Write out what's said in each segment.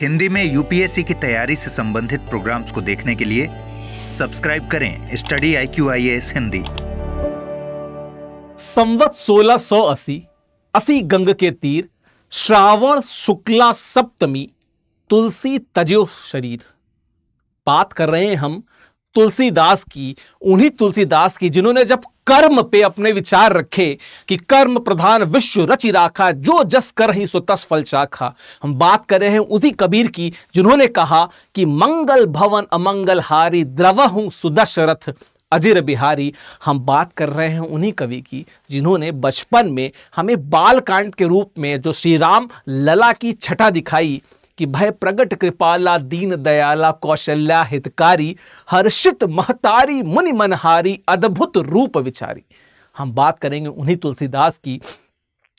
हिंदी में यूपीएससी की तैयारी से संबंधित प्रोग्राम्स को देखने के लिए सब्सक्राइब करें स्टडी IQIAS हिंदी। संवत 1680 असी गंग के तीर, श्रावण शुक्ला सप्तमी, तुलसी तजो शरीर। बात कर रहे हैं हम तुलसीदास की, उन्हीं तुलसीदास की जिन्होंने जब कर्म पे अपने विचार रखे कि कर्म प्रधान विश्व रचि राखा, जो जस कर ही सो तस फल चाखा। हम बात कर रहे हैं उसी कबीर की जिन्होंने कहा कि मंगल भवन अमंगल हारी, द्रवहु सुदशरथ अजिर बिहारी। हम बात कर रहे हैं उन्हीं कवि की जिन्होंने बचपन में हमें बालकांड के रूप में जो श्री राम लला की छटा दिखाई कि भय प्रगट कृपाला दीन दयाला कौशल्या हितकारी, हर्षित महतारी मुनि मनहारी अद्भुत रूप विचारी। हम बात करेंगे उन्हीं तुलसीदास की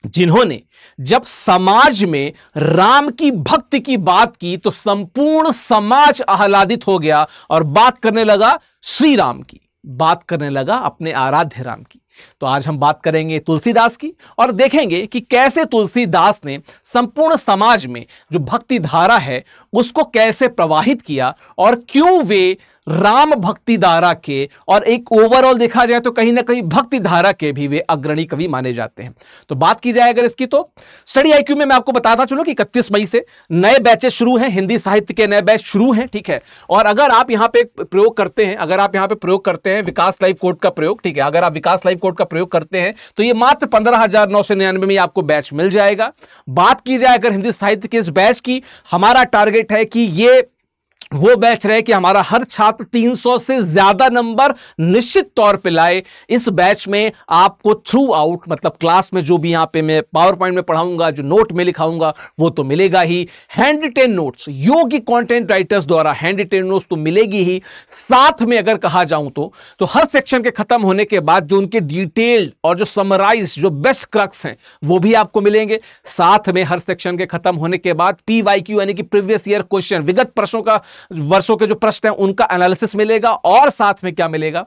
जिन्होंने जब समाज में राम की भक्ति की बात की तो संपूर्ण समाज आह्लादित हो गया और बात करने लगा श्री राम की, बात करने लगा अपने आराध्य राम की। तो आज हम बात करेंगे तुलसीदास की और देखेंगे कि कैसे तुलसीदास ने संपूर्ण समाज में जो भक्ति धारा है उसको कैसे प्रवाहित किया और क्यों वे राम भक्ति धारा के और एक ओवरऑल देखा जाए तो कहीं ना कहीं भक्ति धारा के भी वे अग्रणी कवि माने जाते हैं। तो बात की जाए अगर इसकी तो स्टडी IQ में मैं आपको बताता चलूं कि 31 मई से नए बैचेस शुरू हैं, हिंदी साहित्य के नए बैच शुरू हैं, ठीक है। और अगर आप यहां पे प्रयोग करते हैं विकास लाइव कोड का प्रयोग, ठीक है, अगर आप विकास लाइव कोड का प्रयोग करते हैं तो ये मात्र 15,999 में आपको बैच मिल जाएगा। बात की जाए अगर हिंदी साहित्य के इस बैच की, हमारा टारगेट है कि ये वो बैच रहे कि हमारा हर छात्र 300 से ज्यादा नंबर निश्चित तौर पे लाए। इस बैच में आपको थ्रू आउट मतलब क्लास में जो भी यहां पे मैं पावर पॉइंट में पढ़ाऊंगा, जो नोट में लिखाऊंगा वो तो मिलेगा ही, हैंड रिटेन नोट्स योग्य कंटेंट राइटर्स द्वारा हैंड रिटेन नोट्स तो मिलेगी ही। साथ में अगर कहा जाऊं तो हर सेक्शन के खत्म होने के बाद जो उनके डिटेल्ड और जो समराइज जो बेस्ट क्रक्स हैं वो भी आपको मिलेंगे। साथ में हर सेक्शन के खत्म होने के बाद PYQ यानी कि प्रीवियस ईयर क्वेश्चन, विगत प्रश्नों का वर्षों के जो प्रश्न हैं उनका एनालिसिस मिलेगा। और साथ में क्या मिलेगा,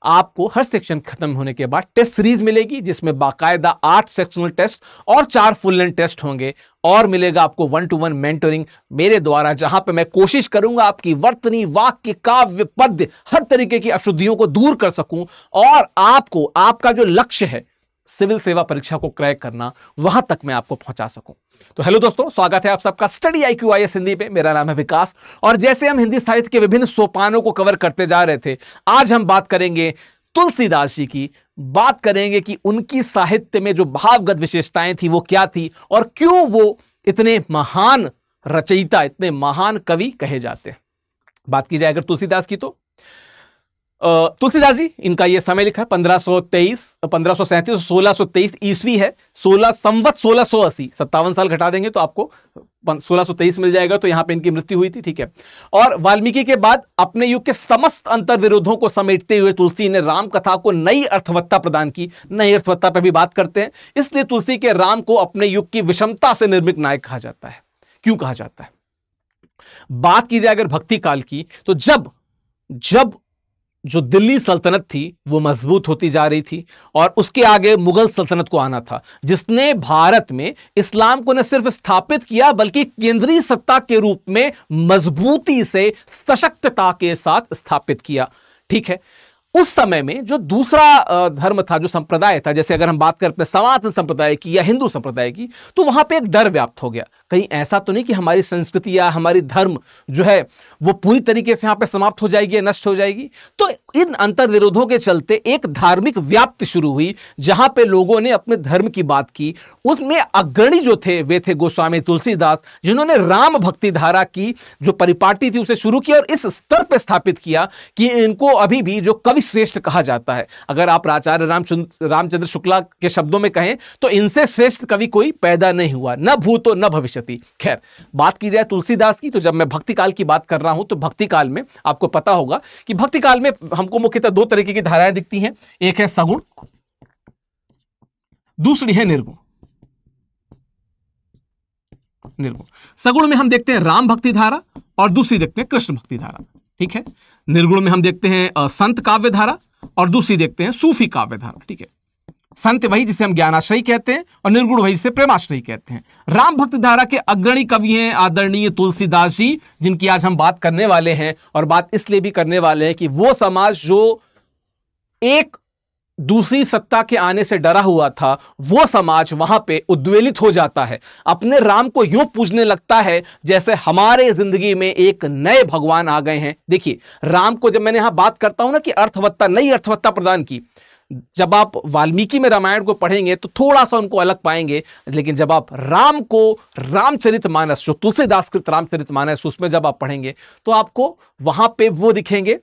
आपको हर सेक्शन खत्म होने के बाद टेस्ट सीरीज मिलेगी जिसमें बाकायदा 8 सेक्शनल टेस्ट और 4 फुल लेंथ टेस्ट होंगे। और मिलेगा आपको 1-to-1 मेंटरिंग मेरे द्वारा, जहां पे मैं कोशिश करूंगा आपकी वर्तनी, वाक्य, काव्य, पद्य, हर तरीके की अशुद्धियों को दूर कर सकूं और आपको आपका जो लक्ष्य है सिविल सेवा परीक्षा को क्रैक करना, वहां तक मैं आपको पहुंचा सकूं। तो हेलो दोस्तों, स्वागत है आप सबका स्टडी IQIAS हिंदी पे। मेरा नाम है विकास और जैसे हम हिंदी साहित्य के विभिन्न सोपानों को कवर करते जा रहे थे, आज हम बात करेंगे तुलसीदास जी की। बात करेंगे कि उनकी साहित्य में जो भावगत विशेषताएं थी वो क्या थी और क्यों वो इतने महान रचयिता, इतने महान कवि कहे जाते हैं। बात की जाए अगर तुलसीदास की तो तुलसीदास जी, इनका यह समय लिखा है 1537 1623 ईस्वी है। 1680 57 साल घटा देंगे तो आपको 1623 मिल जाएगा। तो यहां पे इनकी मृत्यु हुई थी, ठीक है। और वाल्मीकि के बाद अपने युग के समस्त अंतर विरोधों को समेटते हुए तुलसी ने राम कथा को नई अर्थवत्ता प्रदान की। नई अर्थवत्ता पर भी बात करते हैं, इसलिए तुलसी के राम को अपने युग की विषमता से निर्मित नायक कहा जाता है। क्यों कहा जाता है? बात की जाए अगर भक्ति काल की तो जब जो दिल्ली सल्तनत थी वो मजबूत होती जा रही थी और उसके आगे मुगल सल्तनत को आना था, जिसने भारत में इस्लाम को न सिर्फ स्थापित किया बल्कि केंद्रीय सत्ता के रूप में मजबूती से सशक्तता के साथ स्थापित किया, ठीक है। उस समय में जो दूसरा धर्म था, जो संप्रदाय था, जैसे अगर हम बात करते हैं सनातन संप्रदाय की या हिंदू संप्रदाय की, तो वहां पे एक डर व्याप्त हो गया, कहीं ऐसा तो नहीं कि हमारी संस्कृति या हमारी धर्म जो है वो पूरी तरीके से यहां पे समाप्त हो जाएगी या नष्ट हो जाएगी। तो इन अंतर विरोधों के चलते एक धार्मिक व्याप्ति शुरू हुई जहां पे लोगों ने अपने धर्म की बात की। उसमें अग्रणी जो थे वे थे गोस्वामी तुलसीदास, जिन्होंने राम भक्ति धारा की जो परिपाटी थी उसे शुरू किया और इस स्तर पर स्थापित किया कि इनको अभी भी जो कवि श्रेष्ठ कहा जाता है। अगर आप आचार्य रामचंद्र शुक्ला के शब्दों में कहें तो इनसे श्रेष्ठ कवि कोई पैदा नहीं हुआ, न भूतो न भविष्यति। खैर, बात की जाए तुलसीदास की तो जब मैं भक्ति काल की बात कर रहा हूं तो भक्ति काल में आपको पता होगा कि भक्ति काल में हमको मुख्यतः 2 तरीके की धाराएं दिखती हैं। एक है सगुण, दूसरी है निर्गुण। सगुण में हम देखते हैं राम भक्ति धारा और दूसरी देखते हैं कृष्ण भक्ति धारा, ठीक है। निर्गुण में हम देखते हैं संत काव्य धारा और दूसरी देखते हैं सूफी काव्य धारा, ठीक है। संत वही जिसे हम ज्ञानाश्रयी कहते हैं, और निर्गुण वही जिसे प्रेमाश्रयी कहते हैं। राम भक्त धारा के अग्रणी कवि हैं आदरणीय तुलसीदास जी, जिनकी आज हम बात करने वाले हैं। और बात इसलिए भी करने वाले हैं कि वो समाज जो एक दूसरी सत्ता के आने से डरा हुआ था, वो समाज वहां पे उद्वेलित हो जाता है, अपने राम को यूं पूजने लगता है जैसे हमारे जिंदगी में एक नए भगवान आ गए हैं। देखिए, राम को जब मैंने यहां बात करता हूं ना कि अर्थवत्ता, नई अर्थवत्ता प्रदान की, जब आप वाल्मीकि में रामायण को पढ़ेंगे तो थोड़ा सा उनको अलग पाएंगे, लेकिन जब आप राम को रामचरितमानस, जो तुलसीदास कृत रामचरितमानस, उसमें जब आप पढ़ेंगे तो आपको वहां पे वो दिखेंगे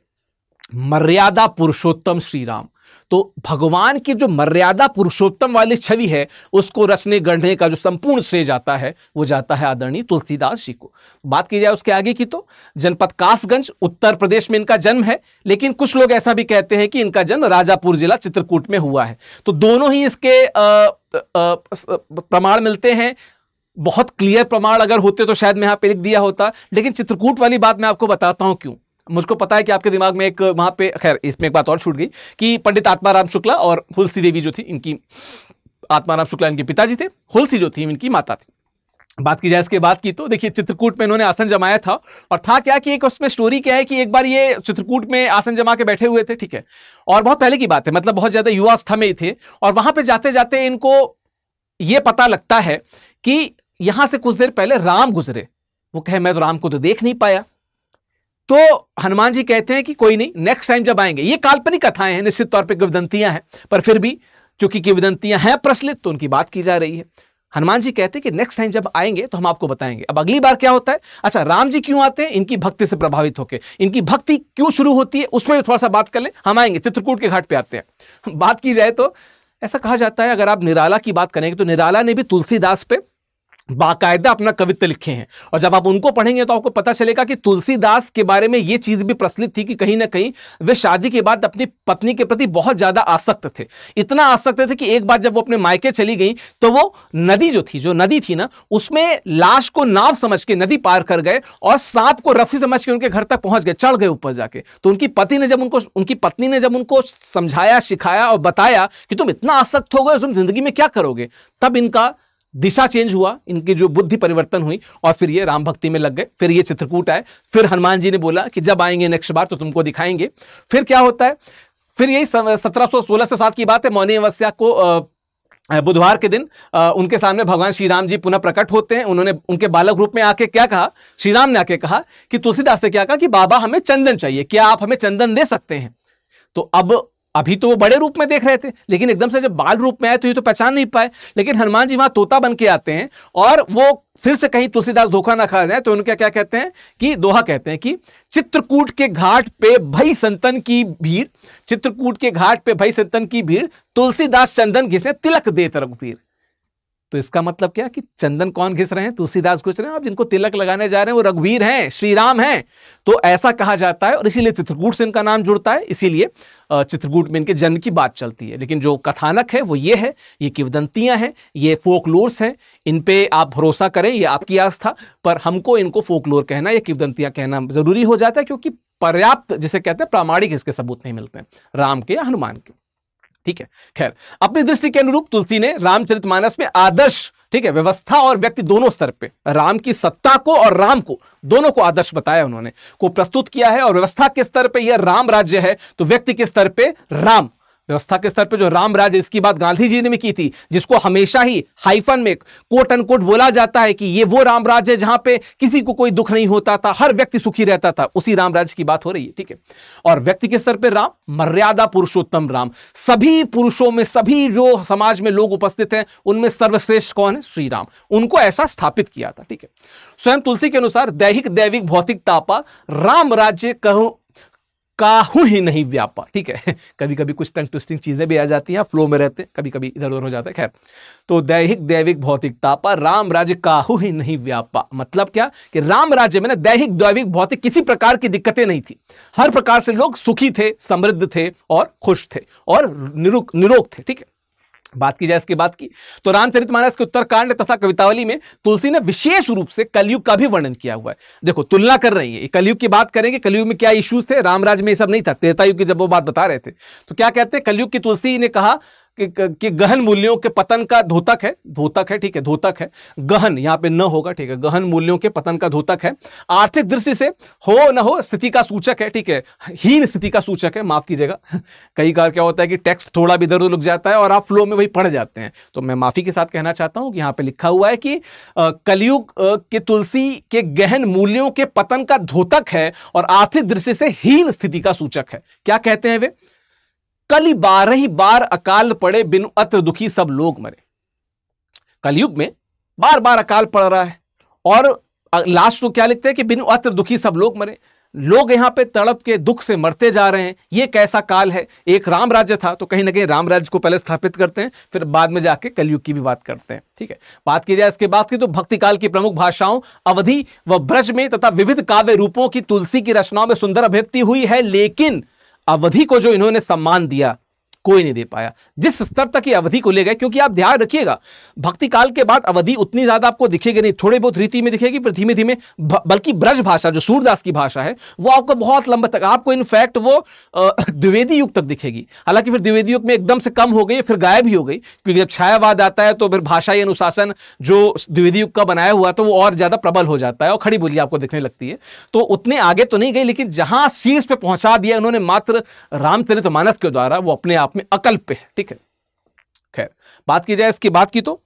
मर्यादा पुरुषोत्तम श्री राम। तो भगवान की जो मर्यादा पुरुषोत्तम वाली छवि है, उसको रचने गढ़ने का जो संपूर्ण श्रेय जाता है, वो जाता है आदरणीय तुलसीदास जी को। बात की जाए उसके आगे की तो जनपद कासगंज उत्तर प्रदेश में इनका जन्म है, लेकिन कुछ लोग ऐसा भी कहते हैं कि इनका जन्म राजापुर जिला चित्रकूट में हुआ है। तो दोनों ही इसके प्रमाण मिलते हैं। बहुत क्लियर प्रमाण अगर होते तो शायद मैं यहां पे लिख दिया होता, लेकिन चित्रकूट वाली बात मैं आपको बताता हूं क्यों। मुझको पता है कि आपके दिमाग में एक वहां पे, खैर इसमें एक बात और छूट गई कि पंडित आत्माराम शुक्ला और हुलसी देवी जो थी, इनकी, आत्माराम शुक्ला इनके पिताजी थे, हुलसी जो थी इनकी माता थी। बात की जाए इसके बाद की तो देखिए, चित्रकूट में इन्होंने आसन जमाया था, और था क्या कि एक उसमें स्टोरी क्या है कि एक बार ये चित्रकूट में आसन जमा के बैठे हुए थे, ठीक है, और बहुत पहले की बात है, मतलब बहुत ज्यादा युवावस्था में ही थे, और वहां पे जाते जाते इनको ये पता लगता है कि यहां से कुछ देर पहले राम गुजरे। वो कहे मैं तो राम को तो देख नहीं पाया। तो हनुमान जी कहते हैं कि कोई नहीं, नेक्स्ट टाइम जब आएंगे, ये काल्पनिक कथाएं हैं, निश्चित तौर पे किंवदंतियां हैं, पर फिर भी चूंकि किंवदंतियां हैं प्रचलित, तो उनकी बात की जा रही है। हनुमान जी कहते हैं कि नेक्स्ट टाइम जब आएंगे तो हम आपको बताएंगे। अब अगली बार क्या होता है, अच्छा राम जी क्यों आते हैं, इनकी भक्ति से प्रभावित होकर, इनकी भक्ति क्यों शुरू होती है, उसमें थोड़ा सा बात कर लें, हम आएंगे, चित्रकूट के घाट पे आते हैं। बात की जाए तो ऐसा कहा जाता है, अगर आप निराला की बात करेंगे तो निराला ने भी तुलसीदास पे बाकायदा अपना कवित्व लिखे हैं, और जब आप उनको पढ़ेंगे तो आपको पता चलेगा कि तुलसीदास के बारे में यह चीज भी प्रचलित थी कि कहीं ना कहीं वे शादी के बाद अपनी पत्नी के प्रति बहुत ज्यादा आसक्त थे। इतना आसक्त थे कि एक बार जब वो अपने मायके चली गई तो वो नदी जो नदी थी ना, उसमें लाश को नाव समझ के नदी पार कर गए, और सांप को रस्सी समझ के उनके घर तक पहुंच गए, चढ़ गए ऊपर जाके। तो उनकी पत्नी ने जब उनको समझाया, सिखाया और बताया कि तुम इतना आसक्त हो गए, तुम जिंदगी में क्या करोगे, तब इनका दिशा चेंज हुआ, इनकी जो बुद्धि परिवर्तन हुई, और फिर ये राम भक्ति में लग गए। फिर ये चित्रकूट आए, फिर हनुमान जी ने बोला कि जब आएंगे नेक्स्ट बार तो तुमको दिखाएंगे। फिर क्या होता है, फिर यही 1716 से 7 की बात है, मौनी अमावस्या को बुधवार के दिन उनके सामने भगवान श्री राम जी पुनः प्रकट होते हैं। उन्होंने उनके बालक रूप में आके क्या कहा, श्री राम ने आके कहा कि तुलसीदास से क्या कहा कि बाबा हमें चंदन चाहिए, क्या आप हमें चंदन दे सकते हैं। तो अभी तो वो बड़े रूप में देख रहे थे, लेकिन एकदम से जब बाल रूप में आए तो ये तो पहचान नहीं पाए। लेकिन हनुमान जी वहां तोता बन के आते हैं, और वो फिर से कहीं तुलसीदास धोखा ना खा जाए तो उनका क्या कहते हैं कि दोहा कहते हैं कि चित्रकूट के घाट पे भई संतन की भीड़, चित्रकूट के घाट पे भई संतन की भीड़, तुलसीदास चंदन घिसे तिलक देत रघुवीर। तो इसका मतलब क्या कि चंदन कौन घिस रहे हैं, तुलसीदास घिस रहे हैं, और जिनको तिलक लगाने जा रहे हैं वो रघुवीर हैं, श्री राम हैं। तो ऐसा कहा जाता है, और इसीलिए चित्रकूट से इनका नाम जुड़ता है, इसीलिए चित्रकूट में इनके जन्म की बात चलती है। लेकिन जो कथानक है वो ये है, ये किंवदंतियां हैं, ये फोकलोर्स हैं, इन पे आप भरोसा करें, ये आपकी आस्था, पर हमको इनको फोकलोर कहना या किंवदंतियां कहना जरूरी हो जाता है, क्योंकि पर्याप्त जिसे कहते हैं प्रामाणिक इसके सबूत नहीं मिलते हैं राम के या हनुमान के। ठीक है, खैर अपनी दृष्टि के अनुरूप तुलसी ने रामचरितमानस में आदर्श, ठीक है, व्यवस्था और व्यक्ति दोनों स्तर पे राम की सत्ता को और राम को, दोनों को आदर्श बताया उन्होंने, को प्रस्तुत किया है। और व्यवस्था के स्तर पे यह राम राज्य है, तो व्यक्ति के स्तर पे राम, व्यवस्था के स्तर पे जो राम राज्य, इसकी बात गांधी जी ने भी की थी, जिसको हमेशा ही हाइफन में कोट अनकोट बोला जाता है कि ये वो राम राज्य है जहां पे किसी को कोई दुख नहीं होता था, हर व्यक्ति सुखी रहता था, उसी राम राज्य की बात हो रही है। ठीक है, और व्यक्ति के स्तर पे राम, मर्यादा पुरुषोत्तम राम, सभी पुरुषों में, सभी जो समाज में लोग उपस्थित हैं उनमें सर्वश्रेष्ठ कौन है, श्री राम, उनको ऐसा स्थापित किया था। ठीक है, स्वयं तुलसी के अनुसार दैहिक दैविक भौतिक तापा राम राज्य कहूं काहू ही नहीं व्यापा। ठीक है, कभी कभी कुछ टंग ट्विस्टिंग चीजें भी आ जाती हैं, फ्लो में रहते हैं, कभी कभी इधर उधर हो जाता है। खैर, तो दैहिक दैविक भौतिक तापा राम राज्य काहू ही नहीं व्यापा, मतलब क्या कि राम राज्य में ना दैहिक दैविक भौतिक किसी प्रकार की दिक्कतें नहीं थी, हर प्रकार से लोग सुखी थे, समृद्ध थे और खुश थे और निरोग थे। ठीक है, बात की जाए इसके बाद की तो रामचरितमानस के उत्तरकांड तथा कवितावली में तुलसी ने विशेष रूप से कलयुग का भी वर्णन किया हुआ है। देखो, तुलना कर रही है, कलयुग की बात करेंगे, कलयुग में क्या इश्यूज थे, रामराज में ये सब नहीं था, त्रेता युग की जब वो बात बता रहे थे तो क्या कहते हैं, कलयुग की तुलसी ने कहा के गहन मूल्यों के पतन का धोतक है, ठीक है, धोतक है, गहन यहां पे न होगा, ठीक है, गहन मूल्यों के पतन का धोतक है। आर्थिक दृष्टि से हो न हो स्थिति का सूचक है, ठीक है, हीन स्थिति का सूचक है, माफ कीजिएगा। कई बार क्या होता है कि टेक्स्ट थोड़ा भी इधर उधर लुक जाता है और आप फ्लो में वही पढ़ जाते हैं, तो मैं माफी के साथ कहना चाहता हूं कि यहां पे लिखा हुआ है कि कलयुग के तुलसी के गहन मूल्यों के पतन का धोतक है और आर्थिक दृष्टि से हीन स्थिति का सूचक है। क्या कहते हैं वे? कली 12 बार अकाल पड़े बिनु अत्र दुखी सब लोग मरे। कलयुग में बार बार अकाल पड़ रहा है और लास्ट तो क्या लिखते हैं कि बिनु अत्र दुखी सब लोग मरे। लोग यहां पे तड़प के दुख से मरते जा रहे हैं। ये कैसा काल है? एक राम राज्य था तो कहीं ना कहीं राम राज्य को पहले स्थापित करते हैं, फिर बाद में जाके कलयुग की भी बात करते हैं, ठीक है। बात की जाए इसके बाद की तो भक्ति काल की प्रमुख भाषाओं अवधि व ब्रज में तथा विविध काव्य रूपों की तुलसी की रचनाओं में सुंदर अभिव्यक्ति हुई है, लेकिन अवधि को जो इन्होंने सम्मान दिया कोई नहीं दे पाया। जिस स्तर तक ये अवधि को ले गए, क्योंकि आप ध्यान रखिएगा भक्ति काल के बाद अवधि उतनी ज्यादा आपको दिखेगी नहीं, थोड़े बहुत रीति में दिखेगी, फिर धीमे धीमे बल्कि ब्रज भाषा जो सूरदास की भाषा है वो आपको बहुत लंबा तक, आपको इनफैक्ट वो द्विवेदी युग तक दिखेगी। हालांकि फिर द्विवेदी युग में एकदम से कम हो गई, फिर गायब ही हो गई, क्योंकि जब छायावाद आता है तो फिर भाषाई अनुशासन जो द्विवेदी युग का बनाया हुआ तो वो और ज्यादा प्रबल हो जाता है और खड़ी बोली आपको दिखने लगती है। तो उतने आगे तो नहीं गई, लेकिन जहां शीर्ष पे पहुंचा दिया उन्होंने मात्र रामचरितमानस के द्वारा, वो अपने आप में अकल्प है, ठीक है। खैर बात की जाए इसकी बात की तो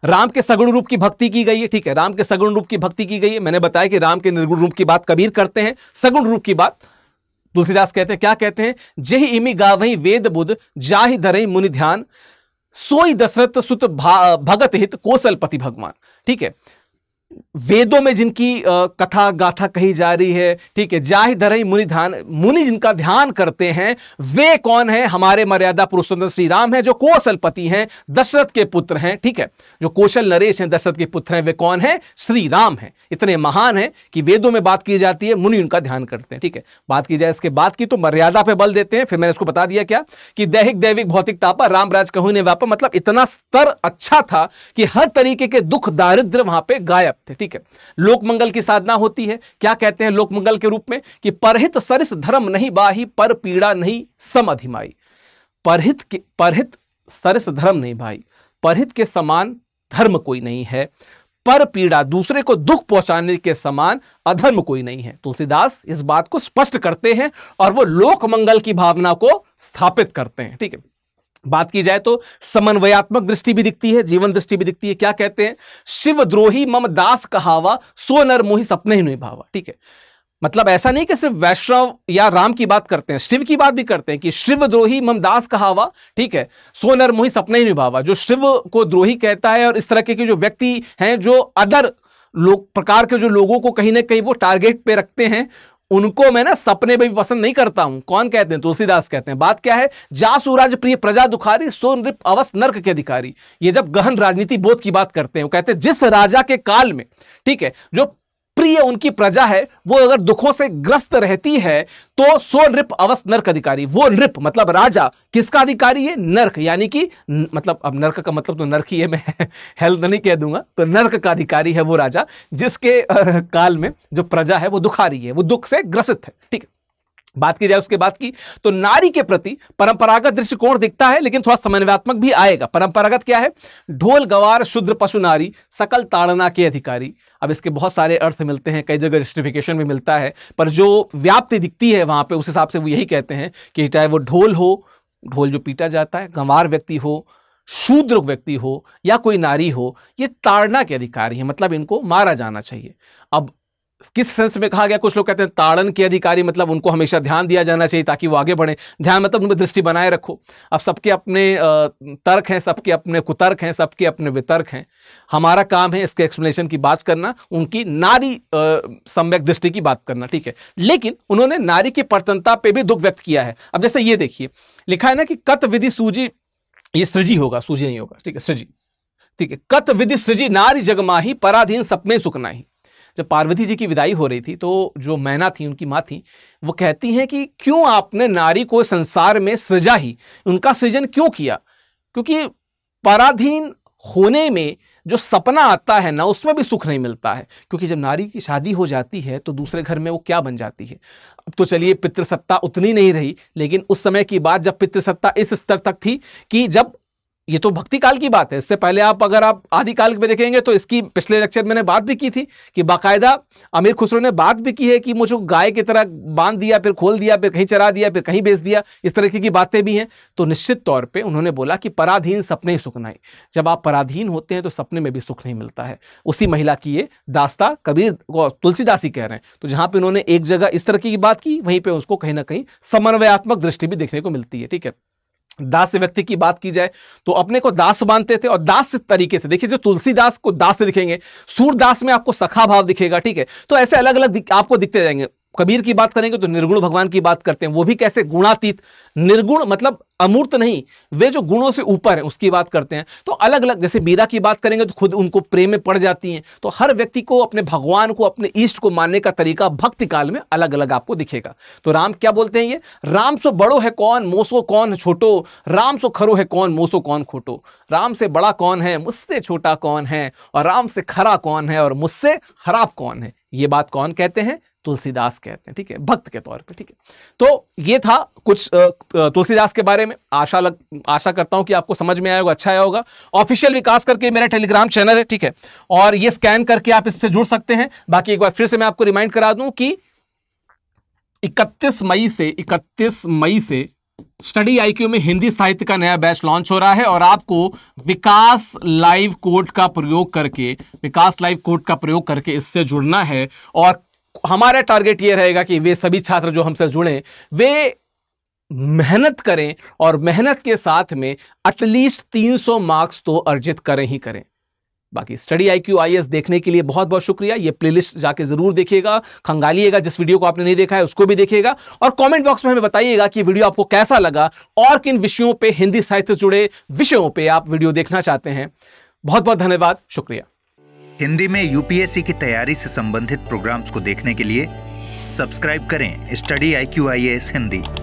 राम के सगुण रूप की भक्ति की गई है, ठीक है, राम के सगुण रूप की भक्ति की गई है। मैंने बताया कि राम के निर्गुण रूप की बात कबीर करते हैं, सगुण रूप की बात तुलसीदास कहते हैं। क्या कहते हैं? जेहि इमि गावहि वेद बुध जाहि धरहि मुनि ध्यान सोई दशरथ सुत भगत हित कौशलपति भगवान, ठीक है। वेदों में जिनकी कथा गाथा कही जा रही है, ठीक है, जाहि धरहि मुनि ध्यान, मुनि जिनका ध्यान करते हैं वे कौन है? हमारे मर्यादा पुरुषोत्तम श्री राम हैं, जो कौशलपति हैं, दशरथ के पुत्र हैं, ठीक है, जो कौशल नरेश हैं, दशरथ के पुत्र हैं, वे कौन है? श्री राम हैं। इतने महान हैं कि वेदों में बात की जाती है, मुनि उनका ध्यान करते हैं, ठीक है। बात की जाए इसके बाद की तो मर्यादा पे बल देते हैं। फिर मैंने इसको बता दिया क्या कि दैहिक दैविक भौतिक तापा राम राज कहूं ने व्यापा, मतलब इतना स्तर अच्छा था कि हर तरीके के दुख दारिद्र वहां पे गायब थे, ठीक है। लोक मंगल की साधना होती है। क्या कहते हैं लोक मंगल के रूप में? कि परहित सरिस धर्म नहीं बाही, पर पीड़ा नहीं सम अधिमाई। परहित सरिस धर्म नहीं भाई, परहित के समान धर्म कोई नहीं है, पर पीड़ा दूसरे को दुख पहुंचाने के समान अधर्म कोई नहीं है। तुलसीदास इस बात को स्पष्ट करते हैं और वो लोक मंगल की भावना को स्थापित करते हैं, ठीक है। बात की जाए तो समन्वयात्मक दृष्टि भी दिखती है, जीवन दृष्टि भी दिखती है। क्या कहते हैं? शिव द्रोही मम दास कहावा, सो नर मोहि सपने ही नहीं भावा, ठीक है। मतलब ऐसा नहीं कि सिर्फ वैष्णव या राम की बात करते हैं, शिव की बात भी करते हैं कि शिव द्रोही मम दास कहावा, ठीक है, सो नर मोहि सपने ही नहीं भावा। जो शिव को द्रोही कहता है और इस तरह के जो व्यक्ति हैं जो अदर लोग प्रकार के जो लोगों को कहीं ना कहीं वो टारगेट पे रखते हैं, उनको मैं ना सपने में भी पसंद नहीं करता हूं। कौन कहते हैं? तुलसीदास कहते हैं। बात क्या है? जासु राज प्रिय प्रजा दुखारी, सो नृप अवस नर्क के अधिकारी। ये जब गहन राजनीति बोध की बात करते हैं, वो कहते हैं जिस राजा के काल में, ठीक है, जो प्रिय उनकी प्रजा है वो अगर दुखों से ग्रस्त रहती है तो सो नृप अवस नर्क अधिकारी। वो नृप मतलब राजा किसका अधिकारी है? नर्क, यानी कि मतलब अब नर्क का मतलब तो नर्क ही है, मैं हेल नहीं कह दूंगा, तो नर्क का अधिकारी है वो राजा जिसके काल में जो प्रजा है वो दुखारी है, वो दुख से ग्रसित है, ठीक है। बात की जाए उसके बाद की तो नारी के प्रति परंपरागत दृष्टिकोण दिखता है, लेकिन थोड़ा समन्वयात्मक भी आएगा। परंपरागत क्या है? ढोल गवार शूद्र पशु नारी, सकल ताड़ना के अधिकारी। अब इसके बहुत सारे अर्थ मिलते हैं, कई जगह जस्टिफिकेशन भी मिलता है, पर जो व्याप्ति दिखती है वहां पे उस हिसाब से वो यही कहते हैं कि चाहे वो ढोल हो, ढोल जो पीटा जाता है, गंवार व्यक्ति हो, शूद्र व्यक्ति हो या कोई नारी हो, ये ताड़ना के अधिकारी है, मतलब इनको मारा जाना चाहिए। अब किस सेंस में कहा गया? कुछ लोग कहते हैं ताड़न के अधिकारी मतलब उनको हमेशा ध्यान दिया जाना चाहिए ताकि वो आगे बढ़े। ध्यान मतलब उनमें दृष्टि बनाए रखो। अब सबके अपने तर्क हैं, सबके अपने कुतर्क हैं, सबके अपने वितर्क हैं। हमारा काम है इसके एक्सप्लेनेशन की बात करना, उनकी नारी सम्यक दृष्टि की बात करना, ठीक है। लेकिन उन्होंने नारी की प्रतनता पे भी दुख व्यक्त किया है। अब जैसे ये देखिए लिखा है ना कि कत विधि सूजी, ये सृजी होगा, सूजी नहीं होगा, ठीक है, सृजी, ठीक है। कत विधि सृजी नारी जगमाही, पराधीन सपने सुख नाही। जब पार्वती जी की विदाई हो रही थी तो जो मैना थी, उनकी माँ थी, वो कहती हैं कि क्यों आपने नारी को संसार में सृजा ही, उनका सृजन क्यों किया? क्योंकि पराधीन होने में जो सपना आता है ना उसमें भी सुख नहीं मिलता है, क्योंकि जब नारी की शादी हो जाती है तो दूसरे घर में वो क्या बन जाती है। अब तो चलिए पितृसत्ता उतनी नहीं रही, लेकिन उस समय की बात जब पितृसत्ता इस स्तर तक थी कि जब, ये तो भक्ति काल की बात है, इससे पहले अगर आप आदि काल में देखेंगे तो इसकी पिछले लेक्चर मैंने बात भी की थी कि बाकायदा अमीर खुसरो ने बात भी की है कि मुझे गाय की तरह बांध दिया, फिर खोल दिया, फिर कहीं चरा दिया, फिर कहीं बेच दिया, इस तरह की बातें भी हैं। तो निश्चित तौर पे उन्होंने बोला कि पराधीन सपने ही सुख नहीं। जब आप पराधीन होते हैं तो सपने में भी सुख नहीं मिलता है। उसी महिला की ये दास्ता कबीर तुलसीदास ही कह रहे हैं। तो जहां पर उन्होंने एक जगह इस तरह की बात की, वहीं पर उसको कहीं ना कहीं समन्वयात्मक दृष्टि भी देखने को मिलती है। ठीक है, दास व्यक्ति की बात की जाए तो अपने को दास मानते थे, और दास तरीके से देखिए, जो तुलसीदास को दास दिखेंगे, सूरदास में आपको सखा भाव दिखेगा। ठीक है, तो ऐसे अलग अलग आपको दिखते जाएंगे। कबीर की बात करेंगे तो निर्गुण भगवान की बात करते हैं, वो भी कैसे, गुणातीत। निर्गुण मतलब अमूर्त नहीं, वे जो गुणों से ऊपर है उसकी बात करते हैं। तो अलग अलग, जैसे मीरा की बात करेंगे तो खुद उनको प्रेम में पड़ जाती हैं। तो हर व्यक्ति को अपने भगवान को, अपने ईष्ट को मानने का तरीका भक्ति काल में अलग अलग आपको दिखेगा। तो राम क्या बोलते हैं, ये राम सो बड़ो है कौन, मोसो कौन छोटो, राम सो खरो है कौन, मोसो कौन खोटो। राम से बड़ा कौन है, मुझसे छोटा कौन है, और राम से खरा कौन है, और मुझसे खराब कौन है। ये बात कौन कहते हैं, तुलसीदास कहते हैं। ठीक है, भक्त के तौर पे। ठीक है, तो ये था कुछ तुलसीदास के बारे में। आशा करता हूं कि आपको समझ में आया होगा, अच्छा आया होगा। ऑफिशियल विकास करके मेरा टेलीग्राम चैनल है, ठीक है, और ये स्कैन करके आप इससे जुड़ सकते हैं। बाकी एक बार फिर से मैं आपको रिमाइंड करा दूं कि 31 मई से स्टडी आईक्यू में हिंदी साहित्य का नया बैच लॉन्च हो रहा है, और आपको विकास लाइव कोड का प्रयोग करके इससे जुड़ना है। और हमारा टारगेट ये रहेगा कि वे सभी छात्र जो हमसे जुड़े वे मेहनत करें, और मेहनत के साथ में एटलीस्ट 300 मार्क्स तो अर्जित करें ही करें। बाकी स्टडी आईक्यू आईएएस देखने के लिए बहुत बहुत शुक्रिया। ये प्लेलिस्ट जाके जरूर देखिएगा, खंगालिएगा, जिस वीडियो को आपने नहीं देखा है उसको भी देखिएगा, और कमेंट बॉक्स में हमें बताइएगा कि वीडियो आपको कैसा लगा और किन विषयों पे, हिंदी साहित्य से जुड़े विषयों पे आप वीडियो देखना चाहते हैं। बहुत बहुत धन्यवाद, शुक्रिया। हिंदी में यूपीएससी की तैयारी से संबंधित प्रोग्राम्स को देखने के लिए सब्सक्राइब करें स्टडी आईक्यू आईएएस हिंदी।